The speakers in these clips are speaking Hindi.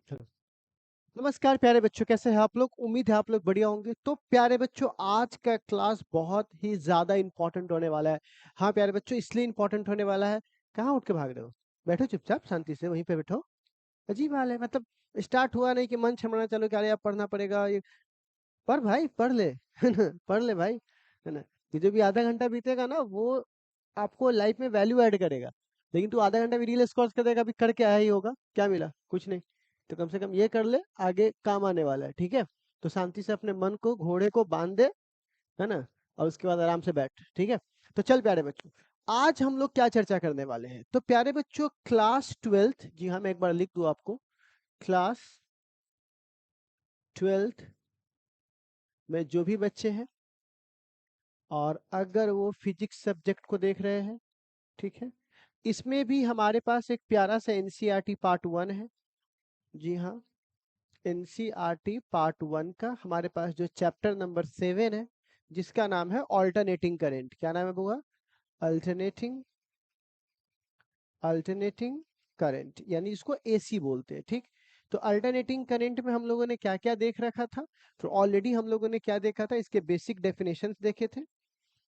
चलो। नमस्कार प्यारे बच्चों, कैसे हैं आप लोग? उम्मीद है आप लोग बढ़िया होंगे। तो प्यारे बच्चों, आज का क्लास बहुत ही ज्यादा इंपॉर्टेंट होने वाला है। हाँ प्यारे बच्चों, इसलिए इंपॉर्टेंट होने वाला है। कहाँ उठ के भाग रहे हो? बैठो चुपचाप शांति से, वहीं पे बैठो। अजीब हाल है, मतलब स्टार्ट हुआ नहीं कि मन छमड़ना चालू क्या, यार पढ़ना पड़ेगा ये। पढ़ भाई, पढ़ ले है ना, पढ़ ले भाई, है ना। ये जो भी आधा घंटा बीतेगा ना, वो आपको लाइफ में वैल्यू ऐड करेगा। लेकिन तू आधा घंटा भी रील स्क्रॉल कर देगा, अभी करके आया ही होगा, क्या मिला? कुछ नहीं। तो कम से कम ये कर ले, आगे काम आने वाला है, ठीक है। तो शांति से अपने मन को, घोड़े को बांध दे, है ना। और उसके बाद आराम से बैठ, ठीक है। तो चल प्यारे बच्चों, आज हम लोग क्या चर्चा करने वाले हैं? तो प्यारे बच्चों, क्लास 12th, जी हाँ मैं एक बार लिख दूं आपको, क्लास 12th में जो भी बच्चे हैं, और अगर वो फिजिक्स सब्जेक्ट को देख रहे हैं, ठीक है, इसमें भी हमारे पास एक प्यारा सा एनसीईआरटी पार्ट 1 है। जी हाँ, एनसीईआरटी पार्ट 1 का हमारे पास जो चैप्टर नंबर 7 है, जिसका नाम है ऑल्टरनेटिंग करंट। क्या नाम है बुआ? अल्टरनेटिंग अल्टरनेटिंग करंट, यानी इसको एसी बोलते हैं, ठीक। तो अल्टरनेटिंग करंट में हम लोगों ने क्या क्या देख रखा था? तो ऑलरेडी हम लोगों ने क्या देखा था, इसके बेसिक डेफिनेशंस देखे थे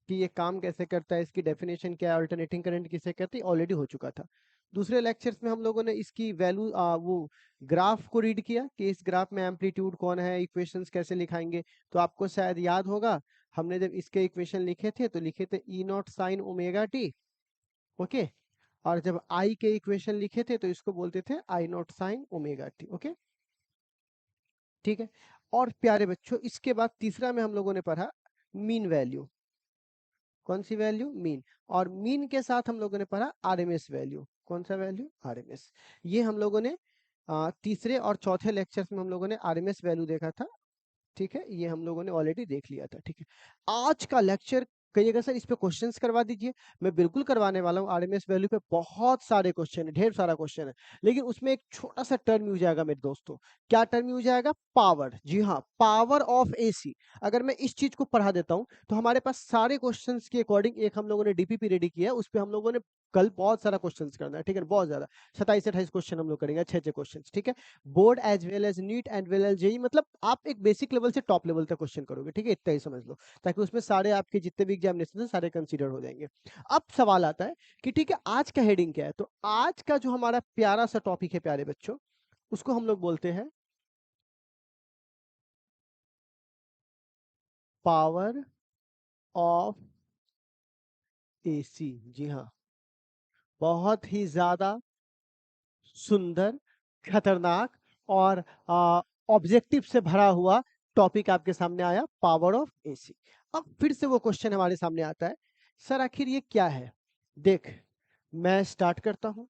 कि ये काम कैसे करता है, इसकी डेफिनेशन क्या है, अल्टरनेटिंग करंट किसे कहते हैं, ऑलरेडी हो चुका था। दूसरे लेक्चर्स में हम लोगों ने इसकी वैल्यू वो ग्राफ को रीड किया कि इस ग्राफ में एम्पलीट्यूड कौन है, इक्वेशंस कैसे लिखाएंगे। तो आपको शायद याद होगा, हमने जब इसके इक्वेशन लिखे थे तो लिखे थे E naught sine omega T, okay. और जब आई के इक्वेशन लिखे थे तो इसको बोलते थे I naught sine omega T, okay, ठीक है। और प्यारे बच्चों, इसके बाद तीसरा में हम लोगों ने पढ़ा मीन वैल्यू। कौन सी वैल्यू? मीन। और मीन के साथ हम लोगों ने पढ़ा आरएमएस वैल्यू। कौन सा वैल्यू? आरएमएस। ये हम लोगों ने तीसरे और चौथे लेक्चर्स में हम लोगों ने आरएमएस वैल्यू देखा था, ठीक है। ये हम लोगों ने ऑलरेडी देख लिया था, ठीक है। आज का लेक्चर कहिएगा सर इस पे क्वेश्चंस करवा दीजिए, मैं बिल्कुल करवाने वाला हूँ। आरएमएस वैल्यू पे बहुत सारे क्वेश्चन है, ढेर सारा क्वेश्चन है। लेकिन उसमें एक छोटा सा टर्म यूज आएगा मेरे दोस्तों। क्या टर्म यूज आएगा? पावर। जी हाँ, पावर ऑफ एसी। अगर मैं इस चीज को पढ़ा देता हूँ तो हमारे पास सारे क्वेश्चंस के अकॉर्डिंग एक हम लोगों ने डीपीपी रेडी किया है, उस पर हम लोगों ने कल बहुत सारा क्वेश्चन करना है, ठीक है, बहुत ज्यादा। 27-28 क्वेश्चन हम लोग करेंगे, अच्छे अच्छे क्वेश्चन, ठीक है। Board as well as NEET and well as JEE, मतलब आप एक बेसिक लेवल से टॉप लेवल तक क्वेश्चन करोगे, ठीक है, इतना ही समझ लो, ताकि उसमें सारे आपके जितने भी एग्जामिनेशन है सारे कंसीडर हो जाएंगे। अब सवाल आता है कि ठीक है, आज का हेडिंग क्या है? तो आज का जो हमारा प्यारा सा टॉपिक है प्यारे बच्चों, उसको हम लोग बोलते हैं पावर ऑफ एसी। जी हाँ, बहुत ही ज्यादा सुंदर, खतरनाक और ऑब्जेक्टिव से भरा हुआ टॉपिक आपके सामने आया, पावर ऑफ एसी। अब फिर से वो क्वेश्चन हमारे सामने आता है, सर आखिर ये क्या है? देख, मैं स्टार्ट करता हूं।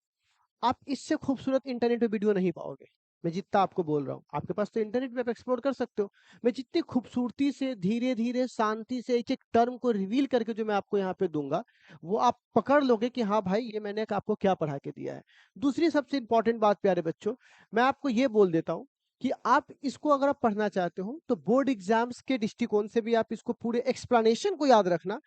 आप इससे खूबसूरत इंटरनेट पे वीडियो नहीं पाओगे। मैं जितना आपको बोल रहा हूँ, आपके पास तो इंटरनेट पे आप एक्सप्लोर कर सकते हो। मैं जितनी खूबसूरती से, धीरे धीरे, शांति से एक एक टर्म को रिवील करके जो मैं आपको यहाँ पे दूंगा, वो आप पकड़ लोगे कि हाँ भाई, ये मैंने आपको क्या पढ़ा के दिया है। दूसरी सबसे इंपॉर्टेंट बात प्यारे बच्चों, मैं आपको ये बोल देता हूँ कि आप इसको अगर आप पढ़ना चाहते हो तो बोर्ड एग्जाम्स के दृष्टिकोण से भी आप इसको पूरे एक्सप्लेनेशन को याद रखना।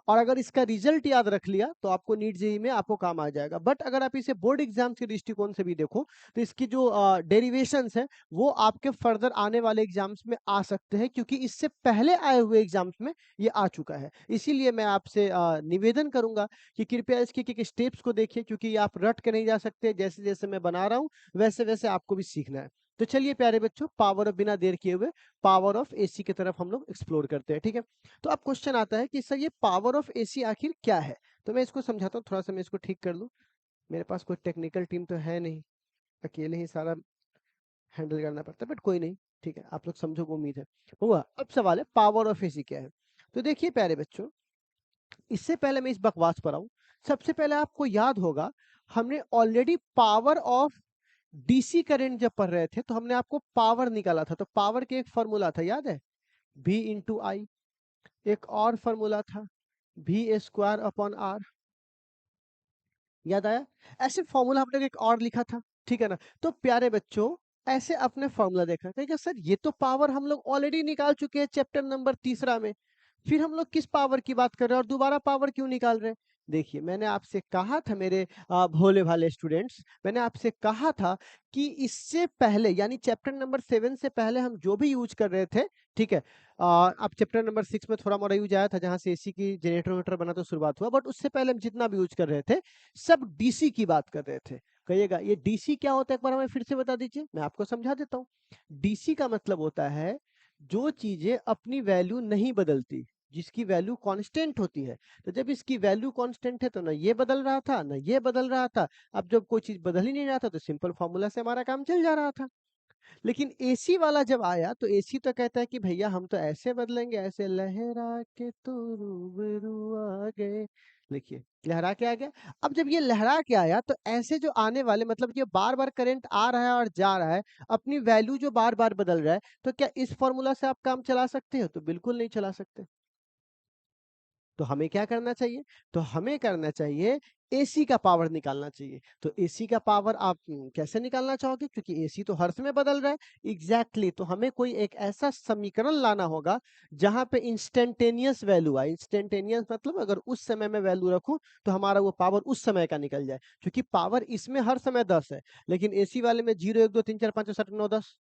और अगर इसका रिजल्ट याद रख लिया तो आपको नीट जेई में आपको काम आ जाएगा। बट अगर आप इसे बोर्ड एग्जाम्स के दृष्टिकोण से भी देखो तो इसकी जो डेरिवेशंस है वो आपके फर्दर आने वाले एग्जाम्स में आ सकते हैं, क्योंकि इससे पहले आए हुए एग्जाम्स में ये आ चुका है। इसीलिए मैं आपसे निवेदन करूंगा कि कृपया इसके एक स्टेप्स को देखिए, क्योंकि आप रट के नहीं जा सकते, जैसे जैसे मैं बना रहा हूँ वैसे वैसे आपको भी सीखना है। तो चलिए प्यारे बच्चों, पावर ऑफ, बिना देर किए हुए पावर ऑफ एसी की तरफ हम लोग एक्सप्लोर करते हैं, ठीक है। तो अब क्वेश्चन आता है कि सर ये पावर ऑफ एसी आखिर क्या है? तो मैं इसको समझाता हूँ, थोड़ा सा मैं इसको ठीक कर लूँ। मेरे पास कोई टेक्निकल टीम तो है नहीं, अकेले ही सारा हैंडल करना पड़ता है, बट कोई नहीं, ठीक है, आप लोग समझोगे उम्मीद है। हुआ, अब सवाल है पावर ऑफ एसी क्या है। तो देखिए प्यारे बच्चों, इससे पहले मैं इस बकवास पर आऊं, सबसे पहले आपको याद होगा, हमने already power of DC current जब पढ़ रहे थे तो हमने आपको पावर निकाला था। तो पावर के एक फॉर्मूला था, याद है? V इंटू आई। एक और फॉर्मूला था V स्क्वायर अपॉन आर, याद आया? ऐसे फॉर्मूला हमने एक और लिखा था, ठीक है ना। तो प्यारे बच्चों, ऐसे अपने फॉर्मूला देखा कहेगा सर ये तो पावर हम लोग ऑलरेडी निकाल चुके हैं चैप्टर नंबर तीसरा में, फिर हम लोग किस पावर की बात कर रहे हैं और दोबारा पावर क्यों निकाल रहे हैं? देखिए, मैंने आपसे कहा था मेरे भोले भाले स्टूडेंट्स, मैंने आपसे कहा था कि इससे पहले यानी चैप्टर नंबर 7 से पहले हम जो भी यूज़ कर रहे थे, ठीक है? अब चैप्टर नंबर 6 में थोड़ा-मोड़ा यूज़ आया था जहाँ से एसी की जनरेटर-वरेटर बना तो शुरुआत हुआ, बट उससे पहले हम जितना भी यूज़ कर रहे थे, सब डीसी की बात कर रहे थे। कहिएगा ये डीसी क्या होता है, एक बार हमें फिर से बता दीजिए? मैं आपको समझा देता हूँ। डीसी का मतलब होता है, जो चीज़ें अपनी वैल्यू नहीं बदलती, जिसकी वैल्यू कांस्टेंट होती है। तो जब इसकी वैल्यू कांस्टेंट है तो ना ये बदल रहा था, ना ये बदल रहा था। अब जब कोई चीज़ बदल ही नहीं रहा था तो सिंपल फ़ॉर्मूला से हमारा काम चल जा रहा था। लेकिन एसी वाला जब आया तो एसी तो कहता है कि भैया हम तो ऐसे बदलेंगे, ऐसे लहरा के तो रूबरू आ गए। देखिए, लहरा के आ गया। अब जब ये लहरा के आया तो ऐसे जो आने वाले मतलब ये बार-बार करंट आ रहा है और जा रहा है, अपनी वैल्यू जो बार-बार बदल रहा है, तो क्या इस फ़ॉर्मूला से आप काम चला सकते हो? तो बिल्कुल नहीं चला सकते। तो हमें क्या करना चाहिए? तो हमें करना चाहिए एसी का पावर निकालना चाहिए। तो एसी का पावर आप कैसे निकालना चाहोगे? क्योंकि एसी तो हर समय बदल रहा है। एग्ज़ैक्टली तो हमें कोई एक ऐसा समीकरण लाना होगा जहाँ पे इंस्टेंटेनियस वैल्यू आए। इंस्टेंटेनियस मतलब अगर उस समय मैं वैल्यू रखूँ तो हमारा वो पावर उस समय का निकल जाए। क्योंकि पावर इसमें हर समय 10 है, लेकिन एसी वाले में 0, 1, 2, 3, 4, 5, 6, 7, 9, 10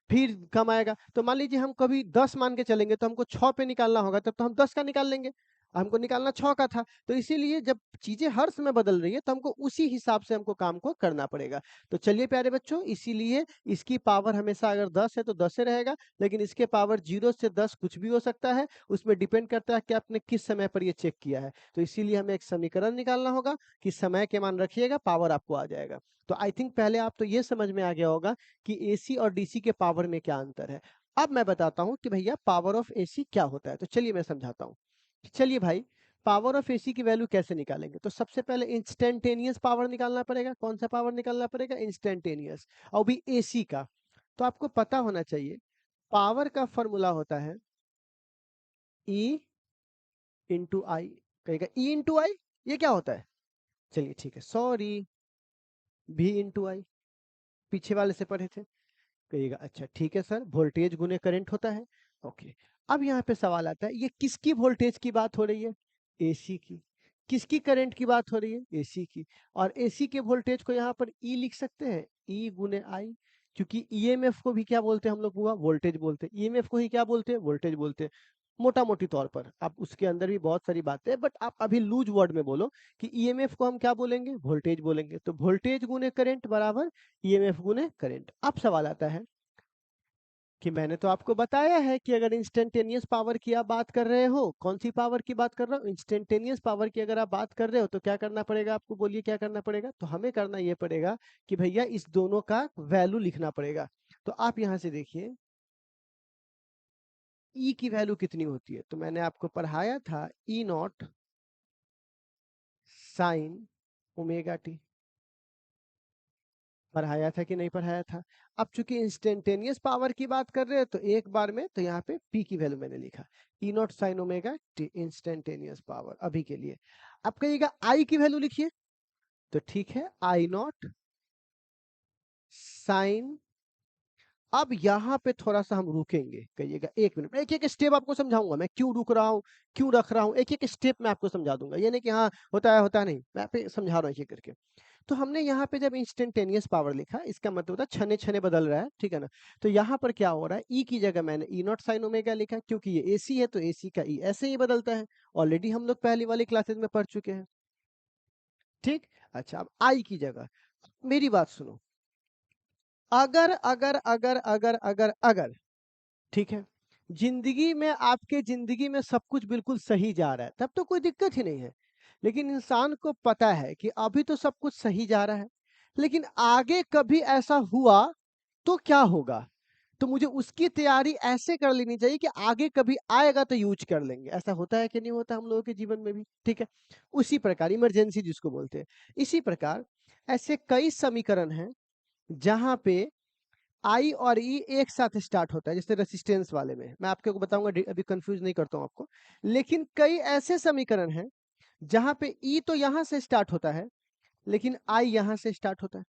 फिर कम आएगा। तो मान लीजिए हम कभी 10 मान के चलेंगे तो हमको 6 पे निकालना होगा, तब तो हम 10 का निकाल लेंगे। हमको निकालना 6 का था, तो इसीलिए जब चीज़ें हर समय बदल रही है तो हमको उसी हिसाब से हमको काम को करना पड़ेगा। तो चलिए प्यारे बच्चों, इसीलिए इसकी पावर हमेशा अगर 10 है तो 10 ही रहेगा, लेकिन इसके पावर 0 से 10 कुछ भी हो सकता है, उसमें डिपेंड करता है कि आपने किस समय पर ये चेक किया है। तो इसीलिए हमें एक समीकरण निकालना होगा कि समय के मान रखिएगा, पावर आपको आ जाएगा। तो आई थिंक पहले आप तो ये समझ में आ गया होगा कि एसी और डीसी के पावर में क्या अंतर है। अब मैं बताता हूँ कि भैया पावर ऑफ एसी क्या होता है, तो चलिए मैं समझाता हूँ। चलिए भाई, पावर ऑफ एसी की वैल्यू कैसे निकालेंगे? तो सबसे पहले इंस्टेंटेनियस पावर निकालना पड़ेगा। कौन सा पावर निकालना पड़ेगा? इंस्टेंटेनियस, और भी एसी का। तो आपको पता होना चाहिए, पावर का फॉर्मूला होता है E इंटू आई। कहेगा E इंटू आई, ये क्या होता है? चलिए ठीक है, सॉरी, V इंटू आई, पीछे वाले से पढ़े थे। कहिएगा अच्छा ठीक है सर, वोल्टेज गुने करंट होता है। ओके, अब यहाँ पे सवाल आता है, ये किसकी वोल्टेज की बात हो रही है? एसी की। किसकी करंट की बात हो रही है? एसी की। और एसी के वोल्टेज को यहाँ पर ई लिख सकते हैं, ई गुने आई। क्योंकि ईएमएफ को भी क्या बोलते हैं हम लोग बुआ? वोल्टेज बोलते हैं। ईएमएफ को ही क्या बोलते हैं? वोल्टेज बोलते हैं। मोटा मोटी तौर पर, अब उसके अंदर भी बहुत सारी बातें हैं, बट आप अभी लूज वर्ड में बोलो कि ईएमएफ को हम क्या बोलेंगे? वोल्टेज बोलेंगे। तो वोल्टेज गुने करंट बराबर ईएमएफ गुने करंट। अब सवाल आता है कि मैंने तो आपको बताया है कि अगर इंस्टेंटेनियस पावर की आप बात कर रहे हो, कौन सी पावर की बात कर रहा हूँ? इंस्टेंटेनियस पावर की अगर आप बात कर रहे हो तो क्या करना पड़ेगा आपको? बोलिए क्या करना पड़ेगा? तो हमें करना ये पड़ेगा कि भैया इस दोनों का वैल्यू लिखना पड़ेगा। तो आप यहाँ से देखिए, ई की वैल्यू कितनी होती है? तो मैंने आपको पढ़ाया था ई नॉट साइन ओमेगा टी। पढ़ाया था कि नहीं पढ़ाया था? अब चूंकि इंस्टेंटेनियस पावर की बात कर रहे हैं तो एक बार में तो यहाँ पे पी की वैल्यू मैंने लिखा, E naught sine omega T instantaneous power अभी के लिए। अब कहिएगा आई की वैल्यू लिखिए, तो ठीक है, आई नॉट साइन। अब यहाँ पे थोड़ा-सा हम रुकेंगे, कहिएगा 1 मिनट, एक-एक स्टेप आपको समझाऊँगा मैं क्यों रुक रहा हूँ, क्यों रख रहा हूँ, एक-एक स्टेप मैं आपको समझा दूँगा। ये नहीं कि हाँ, होता नहीं, मैं आपको समझा रहा हूँ एक-एक करके। तो हमने यहाँ पे जब इंस्टेंटेनियस पावर लिखा, इसका मतलब होता है छने-छने बदल रहा है, ठीक है ना? तो यहाँ पर क्या हो रहा है, ई की जगह मैंने ई नॉट साइन ओमेगा लिखा, क्योंकि ये एसी है तो एसी का ई ऐसे ही बदलता है। ऑलरेडी हम लोग पहली वाली क्लासेस में पढ़ चुके हैं, ठीक? अच्छा, अब आई की जगह मेरी बात सुनो, अगर ठीक है, ज़िंदगी में आपके ज़िंदगी में सब कुछ बिल्कुल सही जा रहा है, तब तो कोई दिक्कत ही नहीं है। लेकिन इंसान को पता है कि अभी तो सब कुछ सही जा रहा है, लेकिन आगे कभी ऐसा हुआ तो क्या होगा? तो मुझे उसकी तैयारी ऐसे कर लेनी चाहिए कि आगे कभी आएगा तो यूज़ कर लेंगे। ऐसा होता है कि नहीं होता हम लोगों के जीवन में भी? ठीक है। उसी प्रकार इमरजेंसी जिसको बोलते हैं। इसी प्रकार ऐसे कई समीकरण हैं जहाँ पे आई और ई एक साथ स्टार्ट होता है, जैसे रेजिस्टेंस वाले में। मैं आपको बताऊँगा, अभी कन्फ्यूज़ नहीं करता हूँ आपको। लेकिन कई ऐसे समीकरण हैं, जहाँ पे ई तो यहाँ से स्टार्ट होता है, लेकिन आई यहाँ से स्टार्ट होता है।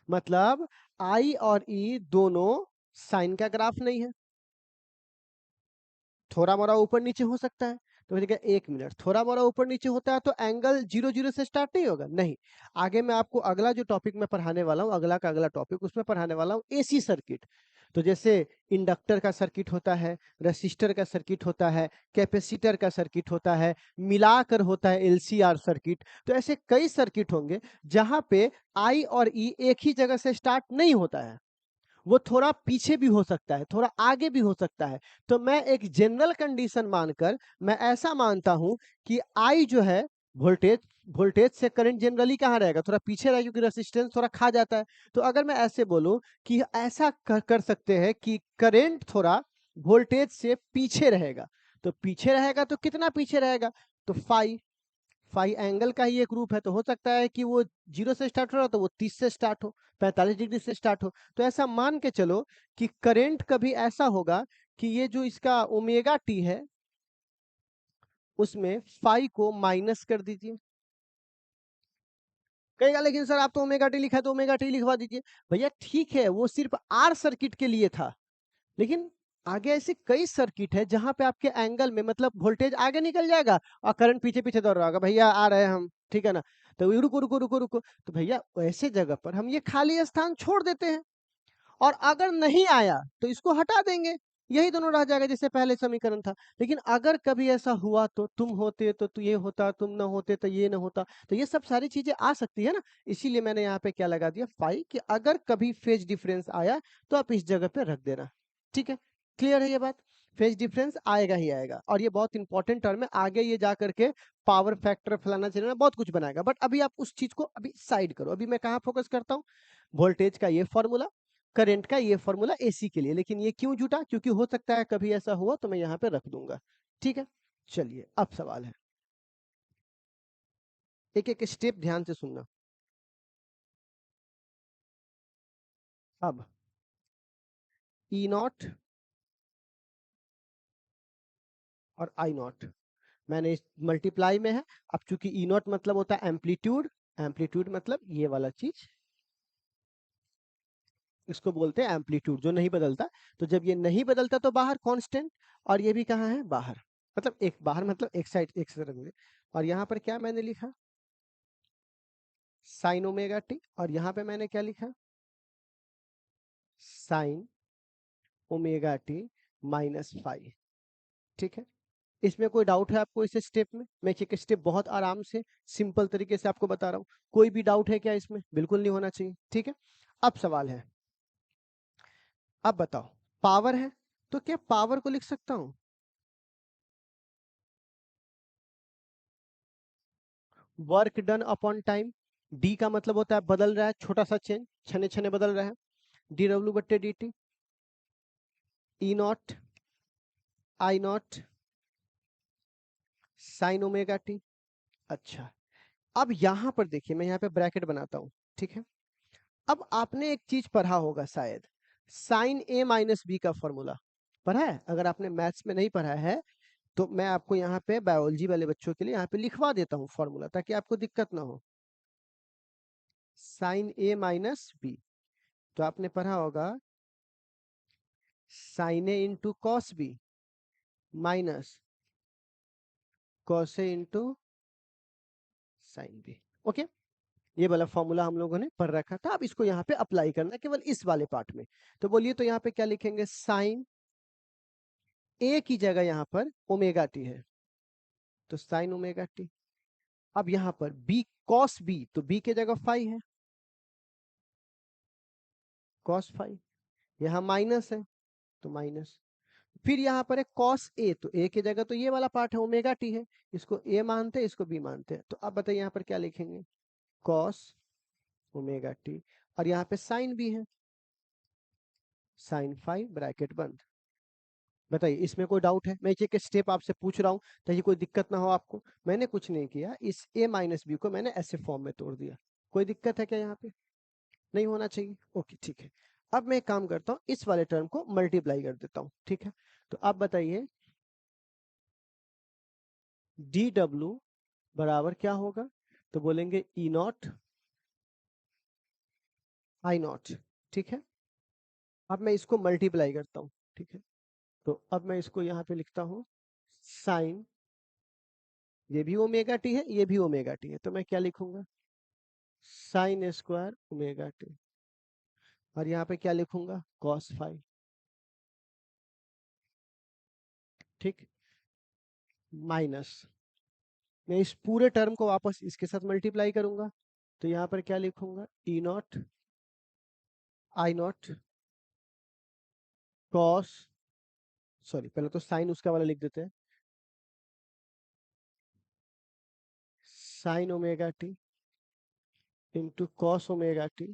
मतलब आई और ई दोनों साइन का ग्राफ नहीं है। थोड़ा-मोड़ा ऊपर-नीचे हो सकता है। तो मैंने कहा 1 मिनट, थोड़ा बड़ा ऊपर नीचे होता है तो एंगल 0 0 से स्टार्ट नहीं होगा, नहीं। आगे मैं आपको अगला जो टॉपिक मैं पढ़ाने वाला हूँ, अगला का अगला टॉपिक, उसमें पढ़ाने वाला हूँ एसी सर्किट। तो जैसे इंडक्टर का सर्किट होता है, रेसिस्टर का सर्किट होता है, कैपेसिटर का सर्किट होता है, मिलाकर होता है एलसीआर सर्किट। तो ऐसे कई सर्किट होंगे जहां पे आई और ई एक ही जगह से स्टार्ट नहीं होता है, वो थोड़ा पीछे भी हो सकता है, थोड़ा आगे भी हो सकता है। तो मैं एक जनरल कंडीशन मानकर मैं ऐसा मानता हूं कि आई जो है वोल्टेज, वोल्टेज से करंट जनरली कहाँ रहेगा, थोड़ा पीछे रहेगा, क्योंकि रेजिस्टेंस थोड़ा खा जाता है। तो अगर मैं ऐसे बोलूं कि ऐसा कर सकते हैं कि करंट थोड़ा वोल्टेज से पीछे रहेगा, तो पीछे रहेगा तो कितना पीछे रहेगा, तो फाई, फाई एंगल का ही एक रूप है। तो हो सकता है कि वो 0 से स्टार्ट हो रहा तो वो 30 से स्टार्ट हो, 45 डिग्री से स्टार्ट हो। तो ऐसा मान के चलो कि करंट कभी ऐसा होगा कि ये जो इसका ओमेगा टी है उसमें फाई को माइनस कर दीजिए। कहेगा लेकिन सर आप तो ओमेगा टी लिखा है तो ओमेगा टी लिखवा दीजिए। भैया ठीक है, वो सिर्फ आर सर्किट के लिए था, लेकिन आगे ऐसे कई सर्किट है जहां पे आपके एंगल में मतलब वोल्टेज आगे निकल जाएगा और करंट पीछे पीछे दौड़ रहा होगा, भैया आ रहे हैं हम, ठीक है ना। तो रुको रुको रुको रुको, तो भैया ऐसे जगह पर हम ये खाली स्थान छोड़ देते हैं, और अगर नहीं आया तो इसको हटा देंगे, यही दोनों रह जाएगा जैसे पहले समीकरण था। लेकिन अगर कभी ऐसा हुआ तो तुम होते तो ये होता, तुम ना होते तो ये ना होता, तो ये सब सारी चीजें आ सकती है ना। इसीलिए मैंने यहाँ पे क्या लगा दिया, फाई, कि अगर कभी फेज डिफरेंस आया तो आप इस जगह पे रख देना। ठीक है, क्लियर है ये बात। फेज डिफरेंस आएगा ही आएगा, और ये बहुत इंपॉर्टेंट टर्म है, आगे ये जा करके पावर फैक्टर फलाना चलाना बहुत कुछ बनाएगा। बट अभी आप उस चीज को अभी साइड करो, अभी मैं कहाँ फोकस करता हूँ, वोल्टेज का ये फॉर्मूला, करंट का ये फॉर्मूला एसी के लिए। लेकिन ये क्यों जुटा, क्योंकि हो सकता है कभी ऐसा हुआ तो मैं यहाँ पे रख दूंगा। ठीक है, चलिए अब सवाल है, एक एक स्टेप ध्यान से सुनना। अब ई नॉट और आई नॉट मैंने इस मल्टीप्लाई में है। अब चूंकि ई नॉट मतलब होता है एम्पलीट्यूड, एम्पलीट्यूड मतलब ये वाला चीज, इसको बोलते हैं एम्पलीट्यूड, जो नहीं बदलता। तो जब ये नहीं बदलता तो बाहर कांस्टेंट, और ये भी कहाँ है, बाहर, मतलब एक बाहर मतलब एक साइड एक से रख दे। और यहाँ पर क्या मैंने लिखा, साइन ओमेगा टी, और यहाँ पे मैंने क्या लिखा, sign omega T minus five. ठीक है, इसमें कोई डाउट है आपको इस स्टेप में, मैं एक स्टेप बहुत आराम से सिंपल तरीके से आपको बता रहा हूँ, कोई भी डाउट है क्या इसमें, बिल्कुल नहीं होना चाहिए। ठीक है, अब सवाल है, अब बताओ, पावर है तो क्या पावर को लिख सकता हूं, work done upon time. D का मतलब होता है बदल रहा है, छोटा सा चेंज, छने छने बदल रहा है, डी डब्ल्यू बट्टे D T, E naught I naught sine omega T. अच्छा, अब यहां पर देखिए, मैं यहाँ पे ब्रैकेट बनाता हूं, ठीक है। अब आपने एक चीज पढ़ा होगा शायद, साइन ए माइनस बी का फॉर्मूला पढ़ा है। अगर आपने मैथ्स में नहीं पढ़ा है तो मैं आपको यहाँ पे बायोलॉजी वाले बच्चों के लिए यहाँ पे लिखवा देता हूँ फॉर्मूला, ताकि आपको दिक्कत ना हो। साइन ए माइनस बी, तो आपने पढ़ा होगा sine A into cos B minus cos A into sine B. Okay, ये वाला फॉर्मूला हम लोगों ने पढ़ रखा था, अब इसको यहाँ पे अप्लाई करना है केवल इस वाले पार्ट में। तो बोलिए, तो यहाँ पे क्या लिखेंगे, साइन ए की जगह यहाँ पर ओमेगा टी है, तो साइन ओमेगा टी। अब यहाँ पर बी कॉस बी, तो बी के जगह फाइव है, कॉस फाइव, यहाँ माइनस है तो माइनस। फिर यहाँ पर है कॉस ए, तो ए की जगह तो ये वाला पार्ट है ओमेगा टी है, इसको ए मानते हैं, इसको बी मानते हैं। तो अब बताइए यहाँ पर क्या लिखेंगे, कॉस ओमेगा टी, और यहाँ पे साइन भी है, साइन फाइव ब्रैकेट बंद। बताइए इसमें कोई डाउट है, मैं एक एक स्टेप आपसे पूछ रहा हूँ ताकि कोई दिक्कत ना हो आपको। मैंने कुछ नहीं किया, इस a माइनस बी को मैंने ऐसे फॉर्म में तोड़ दिया। कोई दिक्कत है क्या यहाँ पे, नहीं होना चाहिए। ओके ठीक है, अब मैं एक काम करता हूँ, इस वाले टर्म को मल्टीप्लाई कर देता हूँ। ठीक है, तो आप बताइए डी डब्ल्यू बराबर क्या होगा, तो बोलेंगे ई नॉट आई नॉट। ठीक है, अब मैं इसको मल्टीप्लाई करता हूँ। ठीक है, तो अब मैं इसको यहाँ पे लिखता हूँ, साइन ये भी ओमेगा टी है, ये भी ओमेगा टी है, तो मैं क्या लिखूंगा, साइन स्क्वायर ओमेगा टी, और यहाँ पे क्या लिखूंगा, कॉस फाई। ठीक, माइनस, मैं इस पूरे टर्म को वापस इसके साथ मल्टीप्लाई करूंगा, तो यहाँ पर क्या लिखूंगा, E naught I naught cos, sorry पहले तो साइन उसका वाला लिख देते हैं, sine omega T into cos omega T,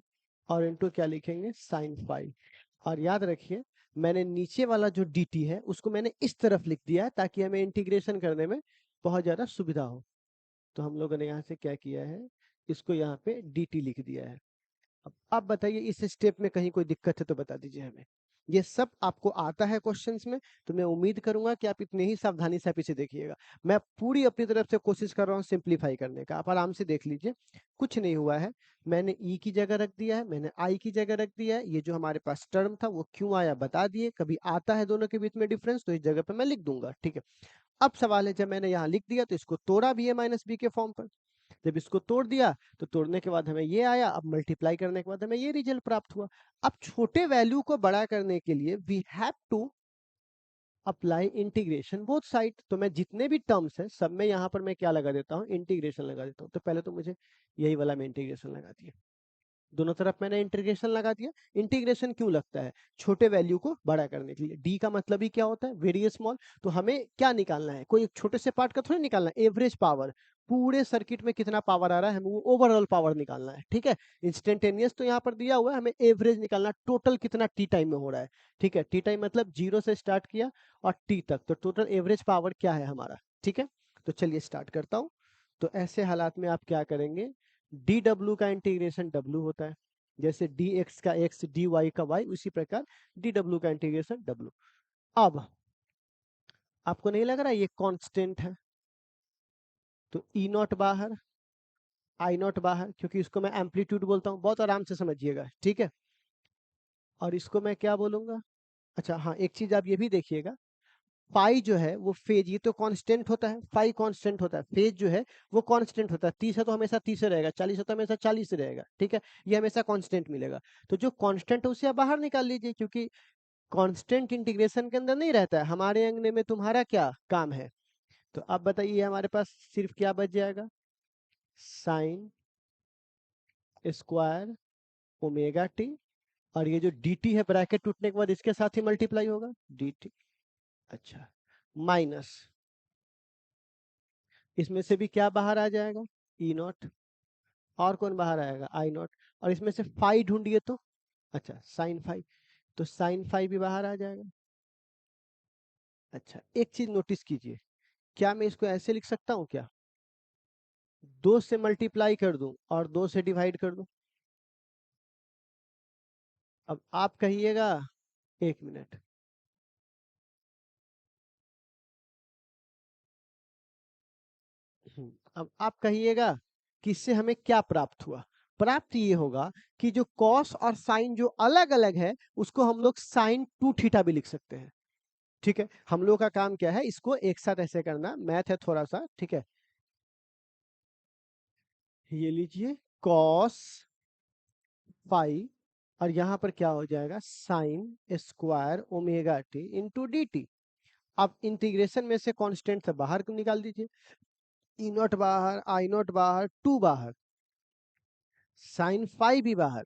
और इंटू क्या लिखेंगे, साइन फाई। और याद रखिए मैंने नीचे वाला जो डी टी है उसको मैंने इस तरफ लिख दिया है ताकि हमें इंटीग्रेशन करने में बहुत ज्यादा सुविधा हो। तो हम लोगों ने यहाँ से क्या किया है, इसको यहाँ पे डी टी लिख दिया है। अब आप बताइए इस स्टेप में कहीं कोई दिक्कत है तो बता दीजिए हमें। ये सब आपको आता है क्वेश्चंस में, तो मैं उम्मीद करूंगा कि आप इतने ही सावधानी से पीछे देखिएगा। मैं पूरी अपनी तरफ से कोशिश कर रहा हूँ सिंप्लीफाई करने का, आप आराम से देख लीजिए, कुछ नहीं हुआ है। मैंने ई की जगह रख दिया है, मैंने आई की जगह रख दिया है, ये जो हमारे पास टर्म था वो क्यों आया बता दिए, कभी आता है दोनों के बीच में डिफरेंस तो इस जगह पे मैं लिख दूंगा, ठीक है। अब सवाल है, जब मैंने यहाँ लिख दिया तो इसको तोड़ा भी है माइनस बी के फॉर्म पर, जब इसको तोड़ दिया तो तोड़ने के बाद हमें ये आया, अब मल्टीप्लाई करने के बाद हमें ये रिजल्ट प्राप्त हुआ। अब छोटे वैल्यू को बड़ा करने के लिए we have to apply integration both side, तो मैं जितने भी टर्म्स है सब में यहाँ पर मैं क्या लगा देता हूँ, इंटीग्रेशन लगा देता हूँ। तो पहले तो मुझे यही वाला मैं इंटीग्रेशन लगा दिया, दोनों तरफ मैंने इंटीग्रेशन लगा दिया। इंटीग्रेशन क्यों लगता है, छोटे वैल्यू को बड़ा करने के लिए। डी का मतलब ही क्या होता है, वेरी स्मॉल, तो हमें क्या निकालना है, कोई एक छोटे से पार्ट का थोड़ी निकालना है, एवरेज पावर, पूरे सर्किट में कितना पावर आ रहा है हमें वो ओवरऑल पावर निकालना है, ठीक है। इंस्टेंटेनियस तो यहाँ पर दिया हुआ है, हमें एवरेज निकालना, टोटल कितना टी टाइम में हो रहा है, ठीक है। टी टाइम मतलब 0 से स्टार्ट किया और टी तक, तो टोटल एवरेज पावर क्या है हमारा, ठीक है। तो चलिए स्टार्ट करता हूँ। तो ऐसे हालात में आप क्या करेंगे, डी डब्ल्यू का इंटीग्रेशन डब्ल्यू होता है, जैसे डी एक्स का एक्स डी वाई का वाई, उसी प्रकार डी डब्ल्यू का इंटीग्रेशन डब्ल्यू। अब आपको नहीं लग रहा ये कांस्टेंट है, तो ई नॉट बाहर, आई नॉट बाहर, क्योंकि इसको मैं एम्पलीट्यूड बोलता हूँ, बहुत आराम से समझिएगा, ठीक है। और इसको मैं क्या बोलूंगा, अच्छा हाँ एक चीज आप ये भी देखिएगा, फाई जो है वो फेज, ये तो कांस्टेंट होता है, फाई कांस्टेंट होता है, फेज जो है वो कांस्टेंट होता है, 30 है तो हमेशा 30 रहेगा, 40 है तो हमेशा 40 रहेगा, ठीक है। ये हमेशा कांस्टेंट मिलेगा। तो जो कांस्टेंट है उसे आप बाहर निकाल लीजिए, क्योंकि कांस्टेंट इंटीग्रेशन के अंदर नहीं रहता है, हमारे अंगने में तुम्हारा क्या काम है। तो अब बताइए हमारे पास सिर्फ क्या बच जाएगा, साइन स्क्वायर ओमेगा टी, और ये जो डी टी है ब्रैकेट टूटने के बाद इसके साथ ही मल्टीप्लाई होगा डी टी, अच्छा, माइनस, इसमें से भी क्या बाहर आ जाएगा, ई नॉट, और कौन बाहर आएगा, आई नॉट, और इसमें से फाई ढूंढिए तो, अच्छा साइन फाई, तो साइन फाई भी बाहर आ जाएगा। अच्छा एक चीज नोटिस कीजिए, क्या मैं इसको ऐसे लिख सकता हूँ क्या, 2 से मल्टीप्लाई कर दूं और 2 से डिवाइड कर दूं। अब आप कहिएगा, एक मिनट, अब आप कहिएगा कि इससे हमें क्या प्राप्त हुआ। प्राप्त ये होगा कि जो कॉस और साइन जो अलग अलग है उसको हम लोग साइन टू थीटा भी लिख सकते हैं, ठीक है। हम लोग का काम क्या है, इसको एक साथ ऐसे करना, मैथ है थोड़ा सा, ठीक है। ये लीजिए कॉस फाई, और यहाँ पर क्या हो जाएगा, sine square omega T into D T. अब इंटीग्रेशन में से कांस्टेंट से बाहर निकाल दीजिए, ई नॉट बाहर, आई नॉट बाहर, टू बाहर, साइन फाई भी बाहर,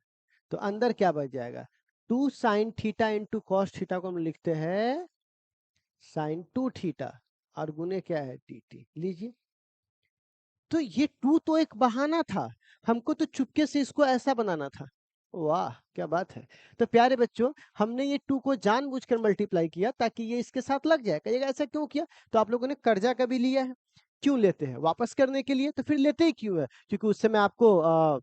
तो अंदर क्या बच जाएगा, two sine theta into cos theta को हम लिखते हैं साइन टू थीटा, और गुने क्या है डी टी, लीजिए। तो ये टू तो एक बहाना था, हमको तो चुपके से इसको ऐसा बनाना था। वाह क्या बात है। तो प्यारे बच्चों हमने ये टू को जानबूझकर मल्टीप्लाई किया ताकि ये इसके साथ लग जाए, कहिएगा ऐसा क्यों किया, तो आप लोगों ने कर्जा कभी लिया है, क्यों लेते हैं, वापस करने के लिए, तो फिर लेते ही क्यों है, क्योंकि उस समय आपको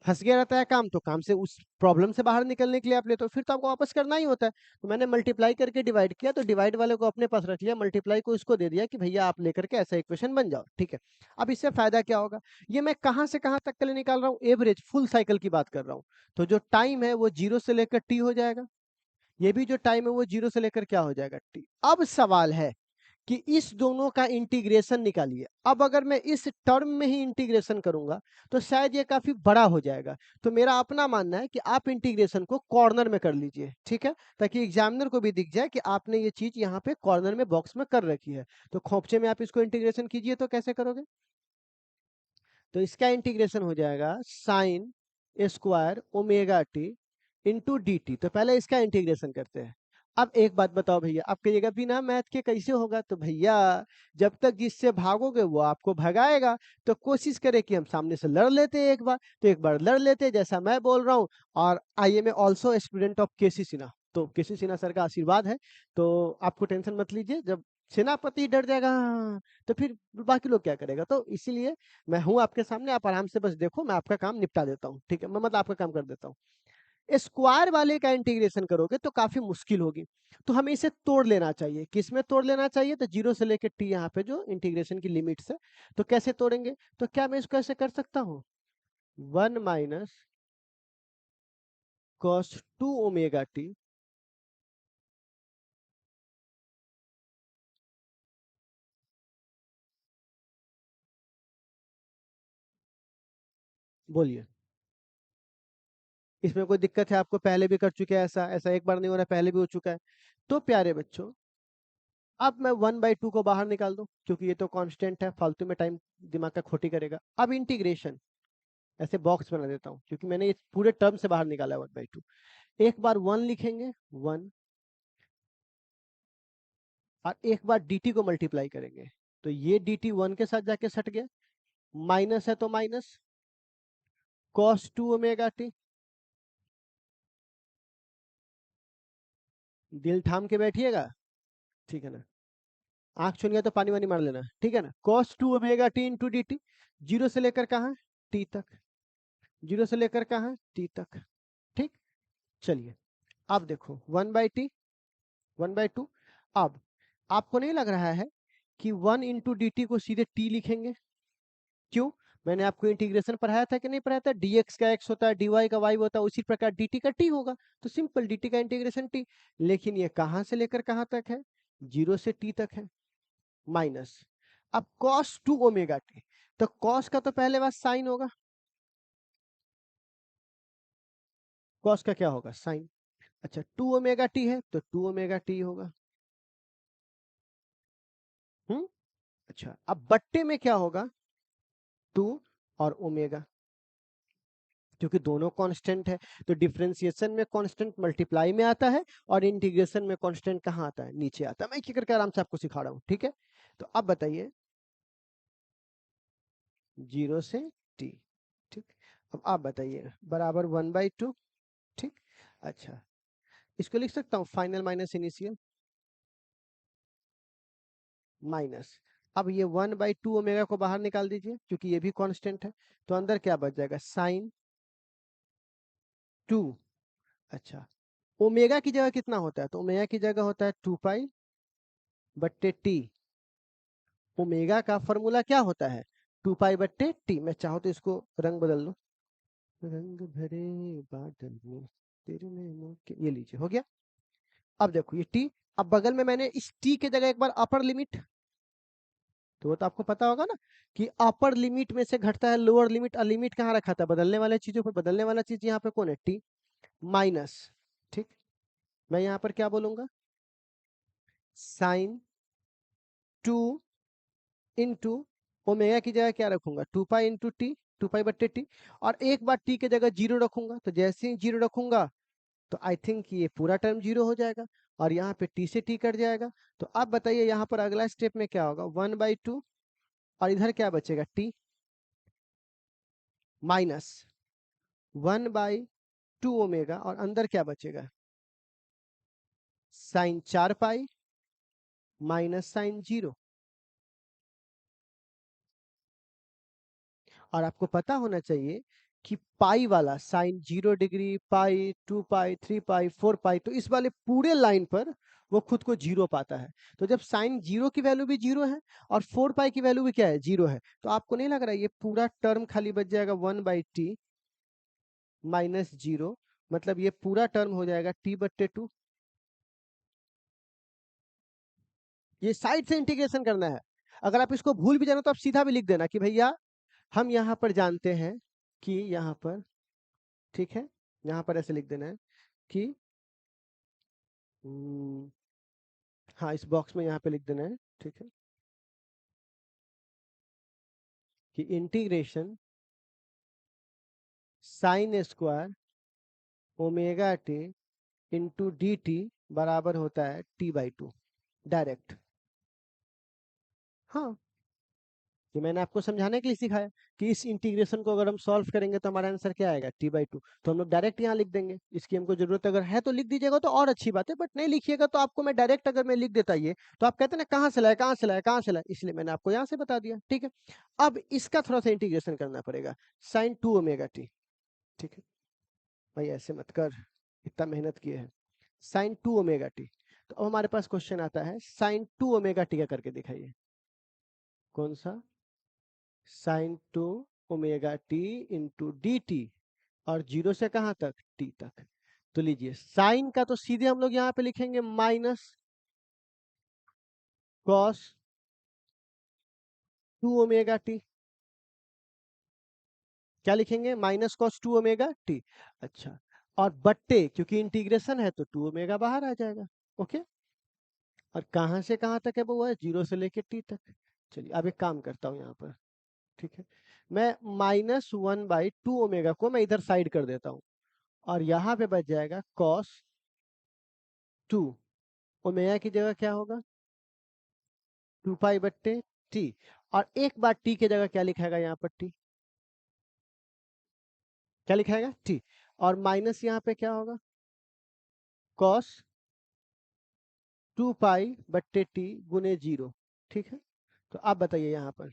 फंस गया रहता है काम, तो काम से उस प्रॉब्लम से बाहर निकलने के लिए आप लेते हो, फिर तो आपको वापस करना ही होता है। तो मैंने मल्टीप्लाई करके डिवाइड किया, तो डिवाइड वाले को अपने पास रख लिया, मल्टीप्लाई को इसको दे दिया कि भैया आप लेकर के ऐसा इक्वेशन बन जाओ, ठीक है। अब इससे फायदा क्या होगा, ये मैं कहां से कहां तक के लिए निकाल रहा हूँ, एवरेज फुल साइकिल की बात कर रहा हूँ। तो जो टाइम है वो 0 से लेकर टी हो जाएगा, ये भी जो टाइम है वो 0 से लेकर क्या हो जाएगा टी। अब सवाल है कि इस दोनों का इंटीग्रेशन निकालिए। अब अगर मैं इस टर्म में ही इंटीग्रेशन करूंगा तो शायद ये काफी बड़ा हो जाएगा। तो मेरा अपना मानना है कि आप इंटीग्रेशन को कॉर्नर में कर लीजिए, ठीक है, ताकि एग्जामिनर को भी दिख जाए कि आपने ये चीज यहाँ पे कॉर्नर में बॉक्स में कर रखी है। तो खोपचे में आप इसको इंटीग्रेशन कीजिए, तो कैसे करोगे? तो इसका इंटीग्रेशन हो जाएगा sine square omega T into D T. तो पहले इसका इंटीग्रेशन करते हैं। अब एक बात बताओ भैया, आप कहिएगा बिना मैथ के कैसे होगा? तो भैया जब तक जिससे भागोगे वो आपको भगाएगा। तो कोशिश करें कि हम सामने से लड़ लेते हैं एक बार, तो एक बार लड़ लेते हैं जैसा मैं बोल रहा हूँ। और I am also student of KC Sinha, तो केसी सिन्हा सर का आशीर्वाद है। तो आपको टेंशन मत लीजिए, जब सेनापति डर जाएगा तो फिर बाकी लोग क्या करेगा। तो इसीलिए मैं हूं आपके सामने, आप आराम से बस देखो, मैं आपका काम निपटा देता हूँ, ठीक है, मैं मतलब आपका काम कर देता हूँ। स्क्वायर वाले का इंटीग्रेशन करोगे तो काफी मुश्किल होगी, तो हमें इसे तोड़ लेना चाहिए। किस में तोड़ लेना चाहिए? तो जीरो से लेकर टी, यहाँ पे जो इंटीग्रेशन की लिमिट्स है। तो कैसे तोड़ेंगे? तो क्या मैं इसको ऐसे कर सकता हूँ, 1 - cos 2 ω t। बोलिए, इसमें कोई दिक्कत है? आपको पहले भी कर चुके हैं ऐसा, ऐसा एक बार नहीं हो रहा है, पहले भी हो चुका है। तो प्यारे बच्चों, अब मैं 1/2 को बाहर निकाल दूं, क्योंकि ये तो कांस्टेंट है, फालतू में टाइम दिमाग का खोटी करेगा। अब इंटीग्रेशन ऐसे बॉक्स बना देता हूँ, क्योंकि मैंने ये पूरे टर्म से बाहर निकाला है 1/2। एक बार 1 लिखेंगे 1, और एक बार dt को मल्टीप्लाई करेंगे। तो ये dt 1 के साथ जाके सट गया, माइनस है तो माइनस cos 2 ω t। दिल थाम के बैठिएगा, ठीक है ना? आंख छून गया तो पानी वानी मार लेना, ठीक है ना? cos 2 ω t into D T. Zero से लेकर कहाँ? टी तक। जीरो से लेकर कहाँ? टी तक। ठीक, चलिए अब देखो 1/t 1/2। अब आपको नहीं लग रहा है कि 1 इंटू डी टी को सीधे टी लिखेंगे? क्यों? मैंने आपको इंटीग्रेशन पढ़ाया था कि नहीं पढ़ाया था? dx का x होता है, dy का y होता है, उसी प्रकार dt का t होगा। तो सिंपल dt का इंटीग्रेशन t। लेकिन ये कहां से लेकर कहां तक है? जीरो से t तक है, माइनस। अब cos 2 ω t, तो cos का तो पहले बार साइन होगा, cos का क्या होगा? साइन। अच्छा 2 ω t है तो 2 ω t होगा। अच्छा, अब बट्टे में क्या होगा? 2 और ओमेगा, क्योंकि दोनों कांस्टेंट है। तो डिफरेंशिएशन में कांस्टेंट मल्टीप्लाई में आता है, और इंटीग्रेशन में कांस्टेंट कहाँ आता है? नीचे आता है। मैं एक करके आराम से आपको सिखा रहा हूँ, ठीक है? तो अब बताइए, जीरो से टी, ठीक। अब आप बताइए, बराबर 1/2, ठीक। अच्छा, इसको लिख सकता हूँ फाइनल माइनस इनिशियल, माइनस। अब ये 1/2 ω को बाहर निकाल दीजिए, क्योंकि ये भी कांस्टेंट है। तो अंदर क्या बच जाएगा? साइन 2। अच्छा, ओमेगा की जगह कितना होता है? तो ओमेगा की जगह होता है 2π/t। ओमेगा का फॉर्मूला क्या होता है? 2π/t। मैं चाहूँ तो इसको रंग बदल दो, रंग भरे बादल में तेरे नैनों के, ये लीजिए, हो गया। अब देखो ये t, अब बगल में मैंने इस t के जगह एक बार अपर लिमिट, तो वो तो आपको पता होगा ना कि अपर लिमिट में से घटता है लोअर लिमिट, और लिमिट कहाँ रखा था? बदलने वाले चीजों पर। बदलने वाला चीज यहाँ पे कौन है? t, minus. ठीक, मैं यहाँ पर क्या बोलूंगा? साइन 2 इंटू ओमेगा की जगह क्या रखूंगा? 2π/t, 2π/t। और एक बार t के जगह जीरो रखूंगा, तो जैसे ही जीरो रखूंगा तो आई थिंक ये पूरा टर्म जीरो हो जाएगा, और यहाँ पे t से t कट जाएगा। तो अब बताइए यहाँ पर अगला स्टेप में क्या होगा? 1/2, और इधर क्या बचेगा? t, माइनस 1/2 ω, और अंदर क्या बचेगा? Sine 4π minus sine 0। और आपको पता होना चाहिए कि पाई वाला साइन 0 डिग्री, पाई, 2π, 3π, 4π, तो इस वाले पूरे लाइन पर वो खुद को जीरो पाता है। तो जब साइन 0 की वैल्यू भी जीरो है और 4π की वैल्यू भी क्या है? जीरो है, तो आपको नहीं लग रहा है ये पूरा टर्म खाली बच जाएगा 1/t माइनस 0? मतलब ये पूरा टर्म हो जाएगा t/2। ये साइड से इंटीग्रेशन करना है। अगर आप इसको भूल भी जाना तो आप सीधा भी लिख देना कि भैया हम यहाँ पर जानते हैं कि यहाँ पर, ठीक है, यहाँ पर ऐसे लिख देना है कि हाँ, इस बॉक्स में यहाँ पे लिख देना है, ठीक है, कि integration sine square omega T into D T बराबर होता है t/2 डायरेक्ट। हाँ, ये मैंने आपको समझाने के लिए सिखाया कि इस इंटीग्रेशन को अगर हम सॉल्व करेंगे तो हमारा आंसर क्या आएगा, t/2। तो हम लोग डायरेक्ट यहाँ लिख देंगे। इसकी हमको जरूरत अगर है तो लिख दीजिएगा तो और अच्छी बात है, बट नहीं लिखिएगा तो आपको मैं डायरेक्ट अगर मैं लिख देता ये तो आप कहते ना कहाँ से लाए कहाँ से लाए कहाँ से लाए, इसलिए मैंने आपको यहाँ से बता दिया। ठीक है, अब इसका थोड़ा सा इंटीग्रेशन करना पड़ेगा, साइन 2 ओमेगा टी। ठीक है भाई, ऐसे मत कर, इतना मेहनत किए हैं। साइन 2 ओमेगा टी, तो अब हमारे पास क्वेश्चन आता है साइन 2 ओमेगा टी का करके दिखाइए। कौन सा? Sine 2 omega T into D T, और 0 से कहां तक, टी तक। तो लीजिए साइन का तो सीधे हम लोग यहाँ पे लिखेंगे माइनस कॉस 2 ओमेगा टी। क्या लिखेंगे, माइनस कॉस 2 ओमेगा टी। अच्छा, और बट्टे, क्योंकि इंटीग्रेशन है तो 2 ओमेगा बाहर आ जाएगा। ओके, और कहां से कहां तक है वो है 0 से लेके टी तक। चलिए अब एक काम करता हूँ यहाँ पर, ठीक है, मैं -1/2 ओमेगा को मैं इधर साइड कर देता हूँ, और यहाँ पे बच जाएगा कॉस 2 ओमेगा की जगह क्या होगा, 2 पाई/टी। और एक बार टी की जगह क्या लिखाएगा यहाँ पर, टी क्या लिखाएगा, टी। और माइनस यहाँ पे क्या होगा, कॉस 2 पाई/टी गुने 0। ठीक है, तो आप बताइए यहाँ पर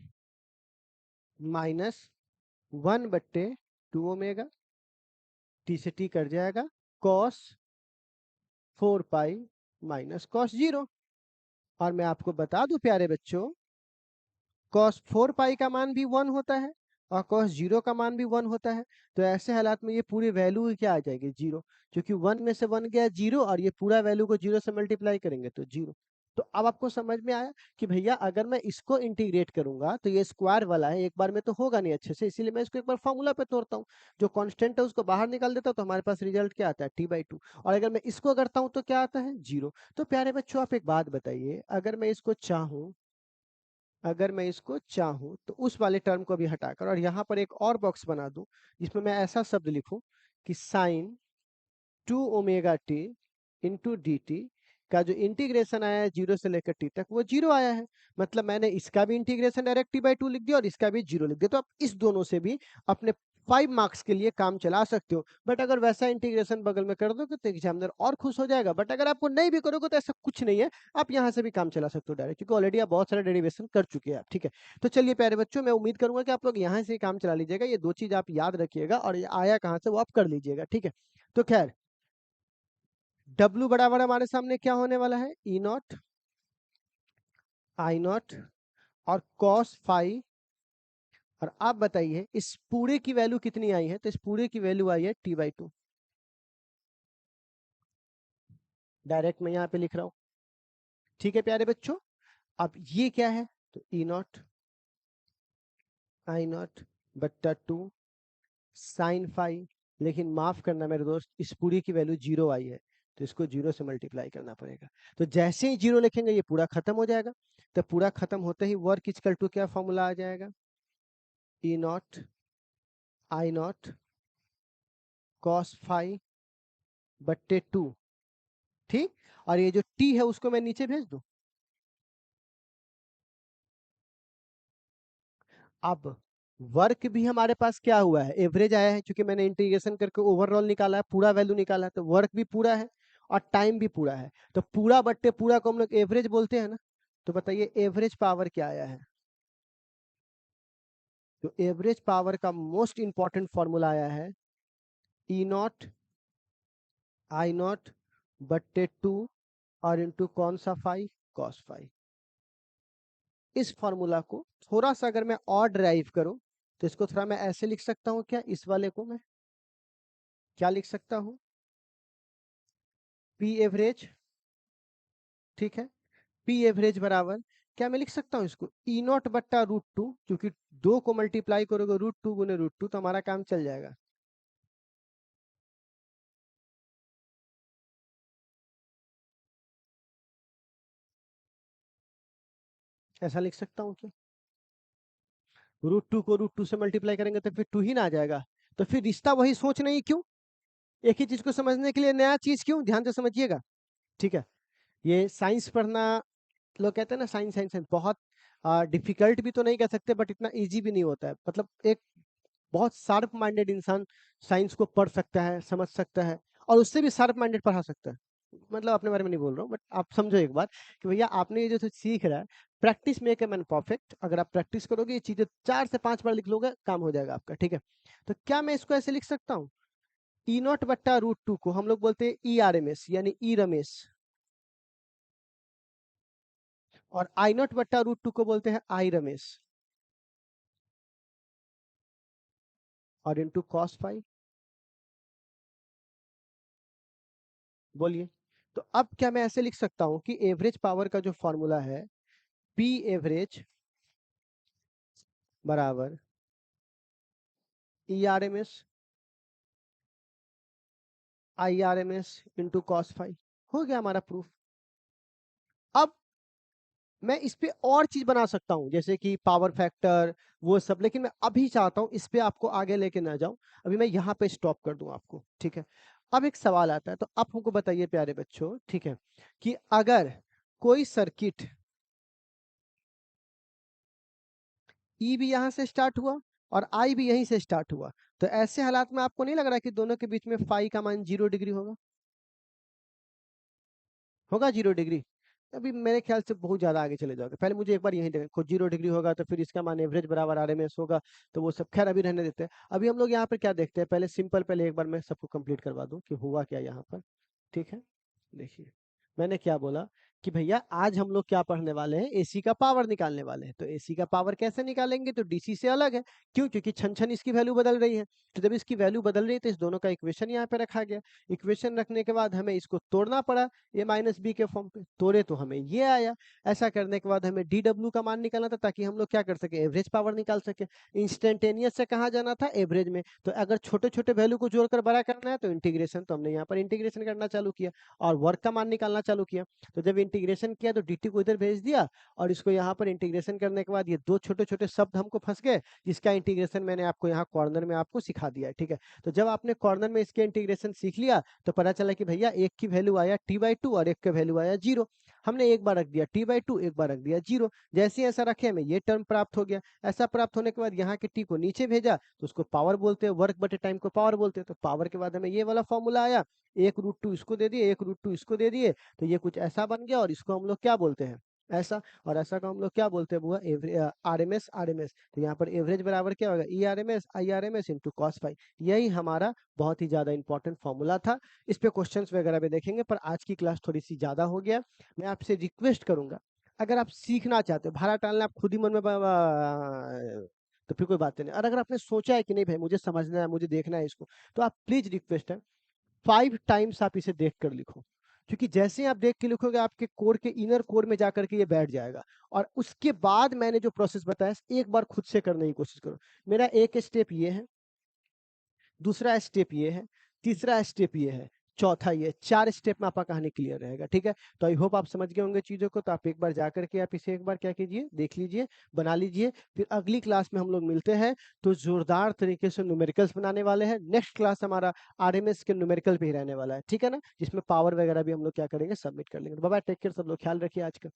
-1/2 ओमेगा, टी से टी कट जाएगा, कॉस 4 पाई माइनस कॉस 0। और मैं आपको बता दूं प्यारे बच्चों, cos 4 पाई का मान भी 1 होता है और cos 0 का मान भी 1 होता है। तो ऐसे हालात में ये पूरी वैल्यू क्या आ जाएगी, 0, क्योंकि 1 में से 1 गया 0, और ये पूरा वैल्यू को 0 से मल्टीप्लाई करेंगे तो 0। तो अब आपको समझ में आया कि भैया अगर मैं इसको इंटीग्रेट करूंगा तो ये स्क्वायर वाला है, एक बार में तो होगा नहीं अच्छे से, इसीलिए मैं इसको एक बार फॉर्मूला पे तोड़ता हूँ, जो कांस्टेंट है उसको बाहर निकाल देता हूँ, तो हमारे पास रिजल्ट क्या आता है, t/2। और अगर मैं इसको करता हूँ तो क्या आता है, 0। तो प्यारे बच्चों आप एक बात बताइए, अगर मैं इसको चाहूं तो उस वाले टर्म को भी हटाकर और यहाँ पर एक और बॉक्स बना दूं जिसमें मैं ऐसा शब्द लिखूं कि sine 2 omega T into D T का जो इंटीग्रेशन आया है 0 से लेकर टी तक वो 0 आया है। मतलब मैंने इसका भी इंटीग्रेशन डायरेक्ट t/2 लिख दिया और इसका भी 0 लिख दिया। तो आप इस दोनों से भी अपने 5 मार्क्स के लिए काम चला सकते हो। बट अगर वैसा इंटीग्रेशन बगल में कर दोगे तो एग्जामिनर और खुश हो जाएगा। बट अगर आपको नहीं भी करोगे तो ऐसा कुछ नहीं है, आप यहाँ से भी काम चला सकते हो डायरेक्ट, क्योंकि ऑलरेडी आप बहुत सारे डेरिवेशन कर चुके हैं आप। ठीक है, तो चलिए प्यारे बच्चों, मैं उम्मीद करूंगा कि आप लोग यहाँ से काम चला लीजिएगा। ये 2 चीज आप याद रखिएगा और ये आया कहाँ से वो आप कर लीजिएगा। ठीक है, तो खैर W बराबर हमारे सामने क्या होने वाला है, E0 I0 और cos फाई। और आप बताइए इस पूरे की वैल्यू कितनी आई है, तो इस पूरे की वैल्यू आई है t/2। डायरेक्ट मैं यहाँ पे लिख रहा हूँ। ठीक है प्यारे बच्चों, अब ये क्या है, तो E0 I0 बट्टा 2 साइन फाई। लेकिन माफ करना मेरे दोस्त, इस पूरी की वैल्यू 0 आई है, तो इसको 0 से मल्टीप्लाई करना पड़ेगा। तो जैसे ही 0 लिखेंगे ये पूरा खत्म हो जाएगा। तो पूरा खत्म होते ही वर्क इक्वल टू क्या फॉर्मूला आ जाएगा, E0 I0 cos फाई बट्टे 2। ठीक, और ये जो t है उसको मैं नीचे भेज दूं। अब वर्क भी हमारे पास क्या हुआ है, एवरेज आया है, क्योंकि मैंने इंटीग्रेशन करके ओवरऑल निकाला है, पूरा वैल्यू निकाला है, तो वर्क भी पूरा है और टाइम भी पूरा है। तो पूरा बट्टे पूरा को हम लोग एवरेज बोलते हैं ना। तो बताइए एवरेज पावर क्या आया है, तो एवरेज पावर का मोस्ट इंपॉर्टेंट फॉर्मूला आया है E0 I0 बट्टे 2 और इंटू कौन सा फाई, कॉस फाई। इस फॉर्मूला को थोड़ा सा अगर मैं और ड्राइव करूं तो इसको थोड़ा मैं ऐसे लिख सकता हूं, क्या इस वाले को मैं क्या लिख सकता हूं, पी एवरेज। ठीक है, पी एवरेज बराबर क्या मैं लिख सकता हूँ इसको ई नॉट बट्टा √2, क्योंकि 2 को मल्टीप्लाई करोगे √2 गुने √2 तो हमारा काम चल जाएगा। ऐसा लिख सकता हूँ क्या? √2 को √2 से मल्टीप्लाई करेंगे तो फिर 2 ही ना आ जाएगा। तो फिर रिश्ता वही सोच नहीं क्यों? एक ही चीज को समझने के लिए नया चीज क्यों? ध्यान से समझिएगा, ठीक है। ये साइंस पढ़ना, लोग कहते हैं ना साइंस साइंस साइंस, बहुत डिफिकल्ट भी तो नहीं कह सकते बट इतना इजी भी नहीं होता है। मतलब एक बहुत शार्प माइंडेड इंसान साइंस को पढ़ सकता है, समझ सकता है, और उससे भी शार्प माइंडेड पढ़ा सकता है। मतलब अपने बारे में नहीं बोल रहा हूँ, बट आप समझो एक बात कि भैया आपने ये जो सीख रहा है, practice make a man perfect. अगर आप प्रैक्टिस करोगे ये चीजें 4 से 5 बार लिख लोगे, काम हो जाएगा आपका, ठीक है। तो क्या मैं इसको ऐसे लिख सकता हूँ, ई नॉट बट्टा √2 को हम लोग बोलते हैं ई आर एम एस यानी ई रमेश, और आई नॉट बट्टा √2 को बोलते हैं आई रमेश, और इंटू कॉस फाई। बोलिए, तो अब क्या मैं ऐसे लिख सकता हूं कि एवरेज पावर का जो फॉर्मूला है, पी एवरेज बराबर E R M S I R M S into cos phi. हो गया हमारा प्रूफ। अब मैं इस पे और चीज बना सकता हूं, जैसे कि पावर फैक्टर वो सब, लेकिन मैं अभी चाहता हूं इस पे आपको आगे लेके ना जाऊं, अभी मैं यहाँ पे स्टॉप कर दूं आपको, ठीक है। अब एक सवाल आता है, तो आप हमको बताइए प्यारे बच्चों, ठीक है, कि अगर कोई सर्किट ई भी यहाँ से स्टार्ट हुआ और आई भी यहीं से स्टार्ट हुआ, तो ऐसे हालात में आपको नहीं लग रहा कि दोनों के बीच में फाई का मान 0 डिग्री होगा? होगा 0 डिग्री? अभी मेरे ख्याल से बहुत ज्यादा आगे चले जाओगे। पहले मुझे एक बार यहीं देखो, 0 डिग्री होगा तो फिर इसका मान एवरेज बराबर आरएमएस होगा, तो वो सब खैर अभी रहने देते हैं। अभी हम लोग यहाँ पर क्या देखते हैं, पहले सिंपल, पहले एक बार मैं सबको कंप्लीट करवा दूं कि हुआ क्या यहाँ पर, ठीक है। देखिए, मैंने क्या बोला कि भैया आज हम लोग क्या पढ़ने वाले हैं, एसी का पावर निकालने वाले हैं। तो एसी का पावर कैसे निकालेंगे, तो डीसी से अलग है। क्यों? क्योंकि छन छन इसकी वैल्यू बदल रही है। तो जब इसकी वैल्यू बदल रही है तो इस दोनों का इक्वेशन यहाँ पे रखा गया। इक्वेशन रखने के बाद हमें इसको तोड़ना पड़ा, ए माइनस बी के फॉर्म पे तोड़े तो हमें ये आया। ऐसा करने के बाद हमें डी डब्ल्यू का मान निकालना था, ताकि हम लोग क्या कर सके, एवरेज पावर निकाल सके। इंस्टेंटेनियस से कहाँ जाना था, एवरेज में। तो अगर छोटे छोटे वैल्यू को जोड़कर बड़ा करना है तो इंटीग्रेशन, तो हमने यहाँ पर इंटीग्रेशन करना चालू किया और वर्क का मान निकालना चालू किया। तो जब इंटीग्रेशन किया तो dt को इधर भेज दिया, और इसको यहाँ पर इंटीग्रेशन करने के बाद ये दो छोटे छोटे शब्द हमको फंस गए, जिसका इंटीग्रेशन मैंने आपको यहाँ कॉर्नर में आपको सिखा दिया है, ठीक है। तो जब आपने कॉर्नर में इसके इंटीग्रेशन सीख लिया तो पता चला कि भैया एक की वैल्यू आया t/2 और एक का वैल्यू आया 0। हमने एक बार रख दिया t/2, एक बार रख दिया 0। जैसे ऐसा रखे हमें ये टर्म प्राप्त हो गया। ऐसा प्राप्त होने के बाद यहाँ के t को नीचे भेजा तो उसको पावर बोलते हैं, वर्क बटे टाइम को पावर बोलते हैं। तो पावर के बाद हमें ये वाला फॉर्मूला आया, 1√2 इसको दे दिए, 1√2 इसको दे दिए, तो ये कुछ ऐसा बन गया। और इसको हम लोग क्या बोलते हैं, ऐसा, और ऐसा का हम लोग क्या बोलते हैं बुआ, आरएमएस। आरएमएस, तो यहाँ पर एवरेज बराबर क्या होगा, E R M S I R M S into cos phi. यही हमारा बहुत ही ज्यादा इंपॉर्टेंट फॉर्मूला था। इस पे क्वेश्चंस वगैरह भी देखेंगे, पर आज की क्लास थोड़ी सी ज्यादा हो गया। मैं आपसे रिक्वेस्ट करूंगा, अगर आप सीखना चाहते हो, भाड़ा टालना आप खुद ही मन में तो फिर कोई बात नहीं। और अगर आपने सोचा है कि नहीं भाई मुझे समझना है, मुझे देखना है इसको, तो आप प्लीज, रिक्वेस्ट है, 5 टाइम्स आप इसे देख कर लिखो। क्योंकि जैसे ही आप देख के लिखोगे आपके कोर के इनर कोर में जाकर के ये बैठ जाएगा। और उसके बाद मैंने जो प्रोसेस बताया एक बार खुद से करने की कोशिश करो। मेरा एक स्टेप ये है, दूसरा स्टेप ये है, तीसरा स्टेप ये है, चौथा ये, 4 स्टेप में आपका कहानी क्लियर रहेगा, ठीक है। तो आई होप आप समझ गए होंगे चीजों को। तो आप एक बार जाकर के आप इसे एक बार क्या कीजिए, देख लीजिए, बना लीजिए। फिर अगली क्लास में हम लोग मिलते हैं, तो जोरदार तरीके से न्यूमेरिकल्स बनाने वाले हैं। नेक्स्ट क्लास हमारा आरएमएस के न्यूमेरिकल पे ही रहने वाला है, ठीक है ना, जिसमें पावर वगैरह भी हम लोग क्या करेंगे, सबमिट कर लेंगे। बाय बाय, टेक केयर, सब लोग ख्याल रखिए आज का।